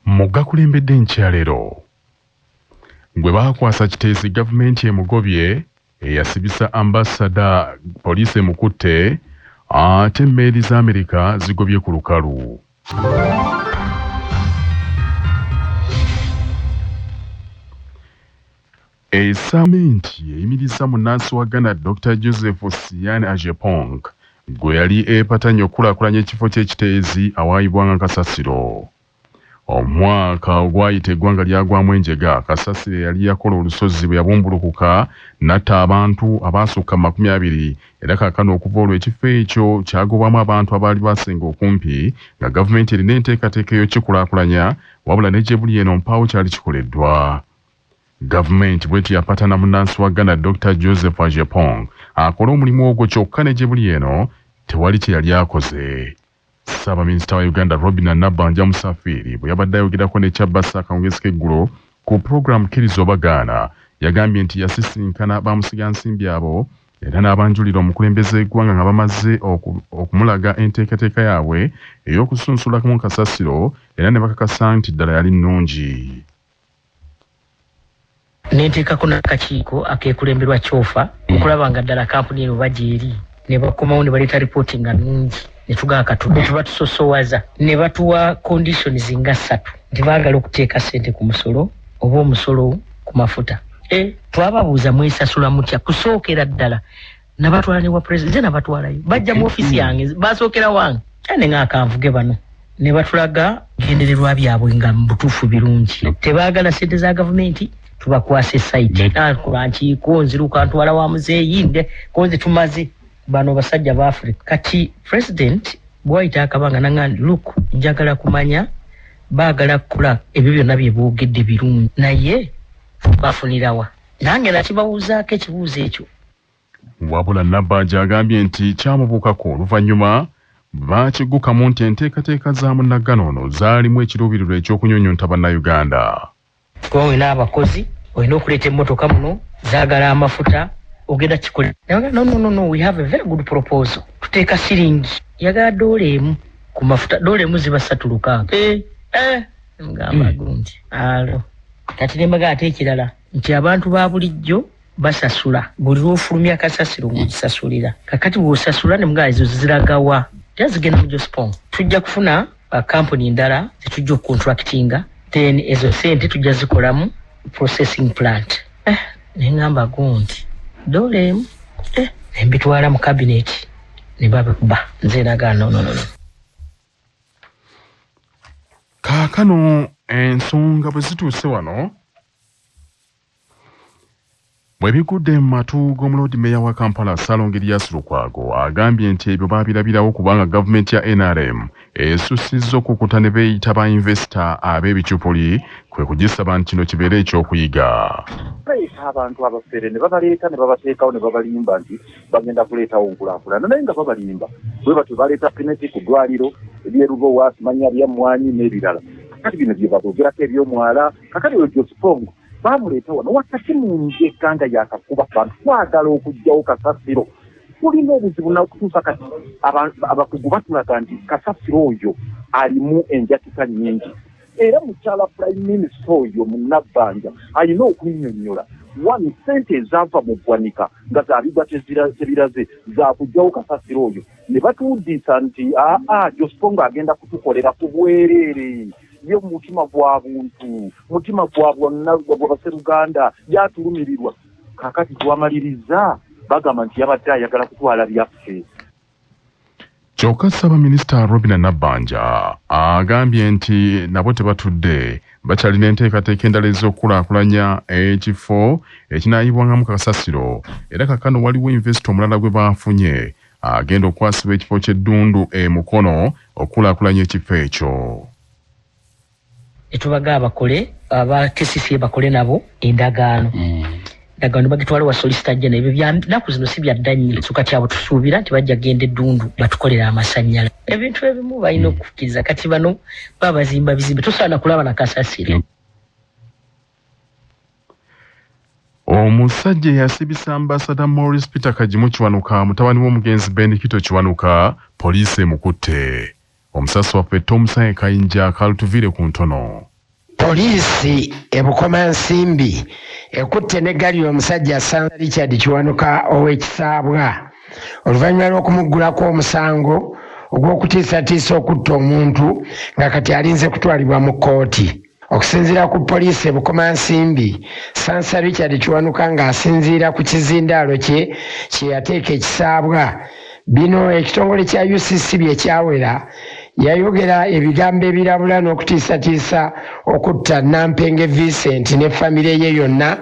Mugga kulembedde nkya leero gwe baakwasa kiteesi gavumenti emugobye eyasibisa ambasada poliisi emukutte ate emmeeri za Amerika zigobye ku lukalu. Essamenti eyimiriza munnansi wa Ghana Dr. Joseph Sian Ajepong gwe yali epatanye okukulaakulanya ekifo ky'ekiteezi awaayibwanga Kasasiro. Omwaka ogwayita eggwanga lyagwamu enjega, Kasasiro yali yakola olusozi bwe yabumbulukuka n'atta abantu abaasukka 20 era kaakano okuva olwo ekifo ekyo kyagobwamu abantu abaali basenga okumpi nga gavumenti erina enteekateeka y'okikulaakulanya wabula ne gye buli eno mpaawo kyali kikoleddwa. Gavumenti bwetyo yapatana munnansi wa Ghana Dr. Joseph Ajepong akola omulimu ogwo kyokka ne gye buli eno tewali kye yali akoze. Ssaabaminisita wa Uganda Robinah Nabbanja Musafiri bwe yabadde ayogerako ne Kyabasa akawungezi k'eggulo ku pulogulaamu Kkiriza Oba Ghana yagambye nti yasisinkana bamusigansimbi abo era n'abanjulira omukulembeze w'eggwanga nga bamaze okumulaga enteekateeka yaabwe ey'okusunsulamu Kasasiro era ne bakakasa nti ddala yali nnungi. Nenteekako n'akakiiko akeekulemberwa Kyofa okulaba nga ddala kampuni eno bagyeri ne bakomawo ne baleeta ripooti nga nnungi. Netugaa katundu tubatusosowaza ne batuwa conditions nga 3 nti baagala okuteeka ssente ku musolo oba omusolo ku mafuta. Twababuuza mwesasula mutya kusookera ddala nabatwala ne wa president nabatwalayo bajja mu ofisi yange basookera wange ane ng'akanvuge bano ne batulaga gendererwa byabwe nga mbutuufu birungi tebaagala ssente za gavumenti tubakwase site kubanki konziruka ntwala wa muzeeyinde konzi tumaze bano basajja ba Africa kati president bwayita akabanga nangandi look njagala kumanya baagala kula ebyo byonna bye boogedde birungi naye bafunirawa nange nakibawuzaako ekibuuzo ekyo. Wabula Nabbanja agambye nti kyamubuukako oluvannyuma baakiggukamu nti enteekateeka za munnagano ono zaalimu ekiruubirirwa eky'okunyonyonta bannayuganda. Kowe n'abakozi olina okuleeta emmotoka muno zaagala amafuta ogenda kikole. No, we have a very good proposal. Tuteeka siringi yagala $1 ku mafuta $1 ziba 3 ngamba gundi alo kati nembaga ate ekirala nti abantu ba bulijjo basasula buli lw'ofulumya Kasasiro ng'okisasulira kakati bw'osasula ne mga ezo ziragawa tezigenda mu Jospong tujja kufuna kampuni ndala zetujja okucontractinga then ezo sente tujja zikolamu processing plant nengamba gundi $1 nembitwala mu cabinet ne babikuba nze naga no. Kaakano ensonga bwe zituuse wano bwe bigudde mu matu g'omulodi meya wa Kampala Salongerias Lukwago agambye nti ebyo baabirabirawo kubanga gavumenti ya NRM esussizza okukuta ne beeyita ba investor ab'ebicupuli kwe kugisaba nti kino kibeere ekyokuyiga. Abantu abafere ne babaleeta ne babateekawo ne babalimba nti bagenda kuleetawo nkulaakulana naye nga babalimba bwe batyo baleeta peneti ku ddwaliro ebyerubo wasimanya byammwanyi n'ebirala kakati bino bye baboogerako eby'omwala kakati we Jospong baamuleeta wano wakati mu njeka nga yakakuba abantu twagala okuggyawo Kasasiro tulina obuzibu nakutuusa kati abakugu batulaga nti Kasasiro oyo alimu enjatika nnyingi era mukyala prime minister oyo mu Nabbanja alina okunnyonnyola wani sente ezaava mu ggwanika nga zaabibwa tebiraze zakuggyawo Kasasiro oyo ne batuwuddisa nti Jospong agenda kutukolera ku bwereere ye mutima gwa buntu mutima gwa bwonna bw'Abaseruganda gyatulumirirwa kakati twamaliriza bagamba nti yabadde ayagala kutwala byaffe. Kyokka Ssaabaminisita Robinah Nabbanja agambye nti nabo tebatudde bakyalina enteekateeka endala ez'okukulaakulanya ekifo ekinaayibwangamu Kasasiro era kakano waliwo investor omulala gwe baafunye agenda okwasibwa ekifo ky'eddundu Mukono okukulaakulanya ekifo ekyo. Etubaga abakole aba KCCA bakole nabo endagaano endagaano bagitwala wa solicitor general ebyo byannaku zino si byadda nnyo so kati abo tusuubira nti bajja genda eddundu batukolera amasannyala ebintu ebimu balina okukkiriza kati bano babazimba bizimbe tosaana kulaba na Kasasiro. Omusajja yasibisa ambassador Maurice Peter Kagimu Kiwanuka mutabani w'omugenzi Ben Kito Kiwanuka poliisi emukutte. Omusasi waffe Tom Sae Kayinja kalutuvire ku ntono. Poliisi ebukomansimbi ekutte n'eggali omusajja Sansa Richard Kiwanuka ow'ekisaabwa oluvannyuma lw'okumuggulako omusango ogw'okutiisatiisa okutta omuntu nga kati alinze kutwalibwa mu kkooti. Okusinziira ku poliisi ebukomansimbi, Sansa Richard Kiwanuka ng'asinziira ku kizindaalo kye yateeka ekisaabwa. Bino ekitongole kya UCC bye kyawera yayogera ebigambo ebirabula n'okutiisatiisa okutta Nampenge Vincent ne famire ye yonna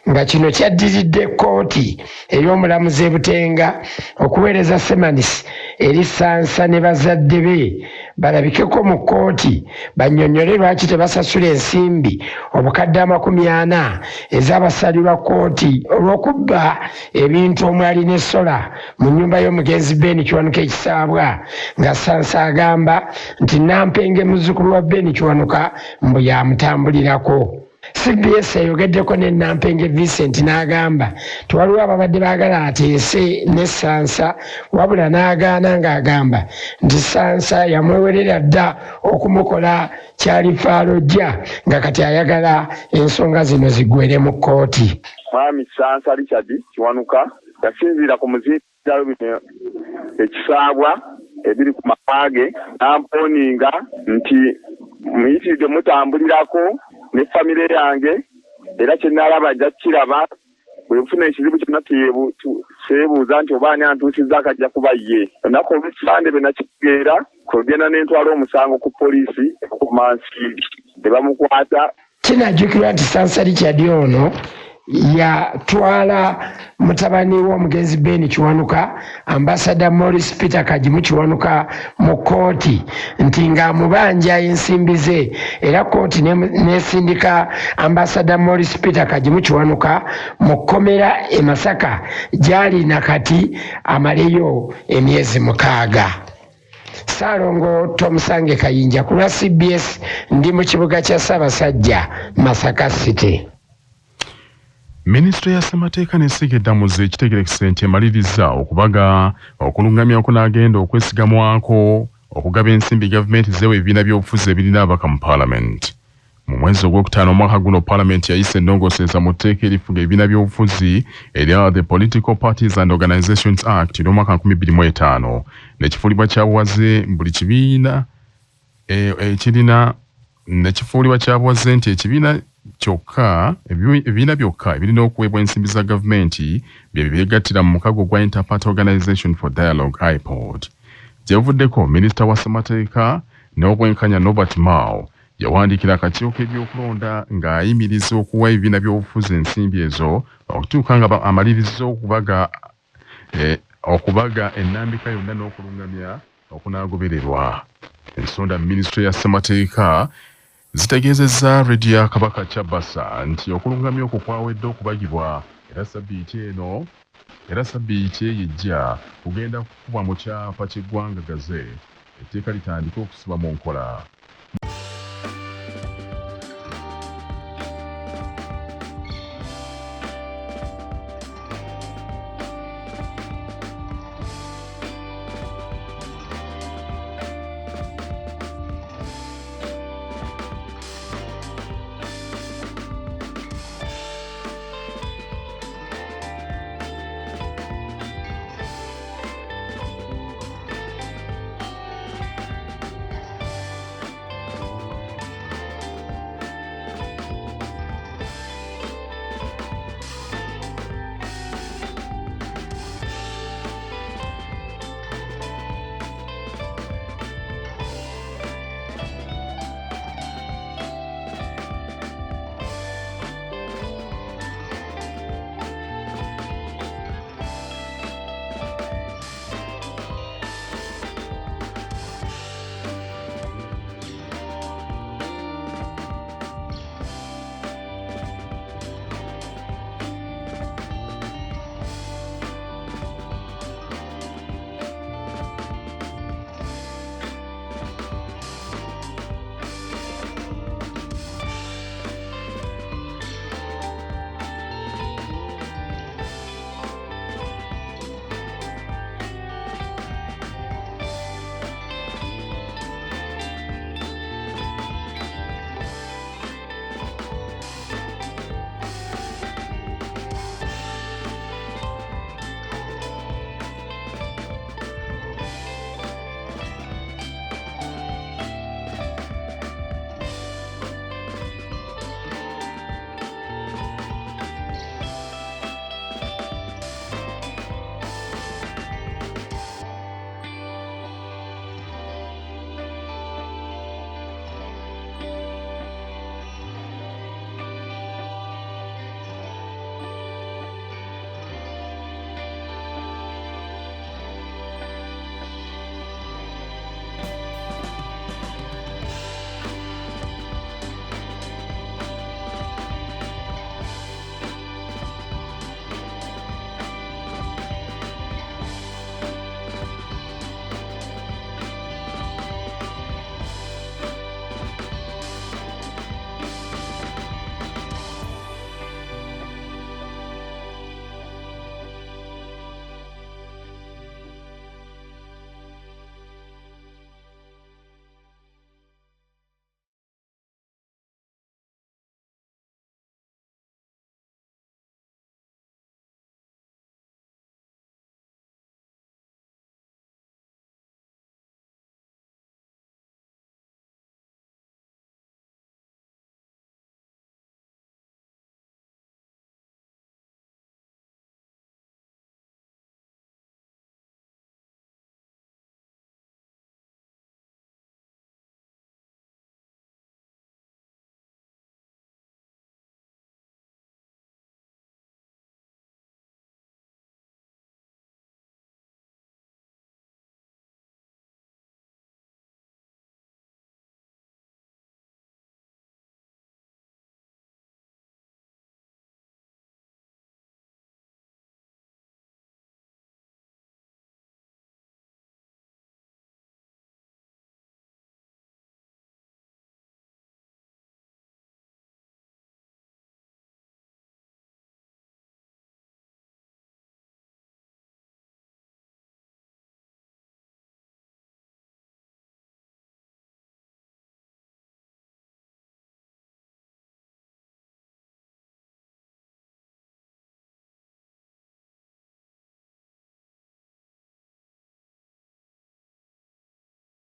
nga kino kyaddiridde kkooti ey'omulamuzi Butenga okuweereza semanis eri Sansa ne bazadde be balabikeko mu kkooti bannyonnyole lwaki tebasasula ensimbi obukadde 40 ez'abasalirwa kkooti olw'okubba ebintu omwali n'essola mu nnyumba y'omugenzi Ben Kiwanuka ekisaabwa nga Sansa agamba nti Nampenge muzzukulu wa Ben Kiwanuka mbu yamutambulirako. CBS eyogeddeko ne Nampenge Vincent n'agamba tewaliwo ababadde baagala ateese ne Sansa wabula n'agaana ng'agamba nti Sansa yamwewerera dda okumukola kyalifaalojja nga kati ayagala ensonga zino ziggwere mu kkooti. Mwami Sansa Richard Kiwanuka yasinziira ku muzindaalo bino ekisaabwa ebiri ku makaage namponinga nti muyitiridde mutambulirako ne famire yange era kyenalaba ajja kukiraba bwefuna ekizibu kyonna seebuuza nti oba ani antuusizza akajja kuba ye. Olunaku olw'ekisande bwe nakitegeera kugenda n'entwala omusango ku poliisi ekumansimbi ne bamukwata. Kinajjukirwa nti Sansa Richard ono yatwala mutabani w'omugenzi Ben Kiwanuka ambassador Maurice Peter Kagimu Kiwanuka mu kkooti nti ng'amubanja ensimbi ze era kkooti n'esindika ambassador Maurice Peter Kagimu Kiwanuka mu kkomera e Masaka gy'ali nakati amaleyo emyezi 6. Saalongo Tom Sange Kayinja ku lwa CBS ndi mu kibuga kya Ssaabasajja Masaka City. Ministry ya Ssemateeka n'essiga eddamuzi ekitegerekese nti emaliriza okubaga okulungamya okunaagenda okwesigamwako okugaba ensimbi gavumenti zeewa ebibiina by'obufuzi ebirina abaka mu Parliament. Mu mwezi ogwokutaano omwaka guno Parliament yayise ennongoosereza mu tteeka erifuga ebibiina by'obufuzi erya The Political Parties and Organizations Act y'omwaka 2005 n'ekifuulibwa kyabuwaze buli kibiina ekirina n'ekifuulibwa kyabuwaze nti ekibiina ebibiina byokka ebirina okuweebwa ensimbi za gavumenti bye byegattira mu mukago gwa Interparty Organization for Dialogue IPOD. Gyebuvuddeko minisita wa Ssemateeka n'obwenkanya Norbert Mao yawandiikira akakiiko k'ebyokulonda ng'ayimiriza okuwa ebibiina by'obufuzi ensimbi ezo okutuuka nga amaliriza okubaga ennambika yonna n'okulungamya okunaagobererwa. Ensonda minisitule ya Ssemateeka zitegeezezza Radio ya Kabaka Kyabasa nti okulungamya okwo kwawedde okubagibwa era sabbiiti eyijja kugenda kukubwa mu kyapa ky'eggwanga Gazette etteeka litandika okusiba mu nkola.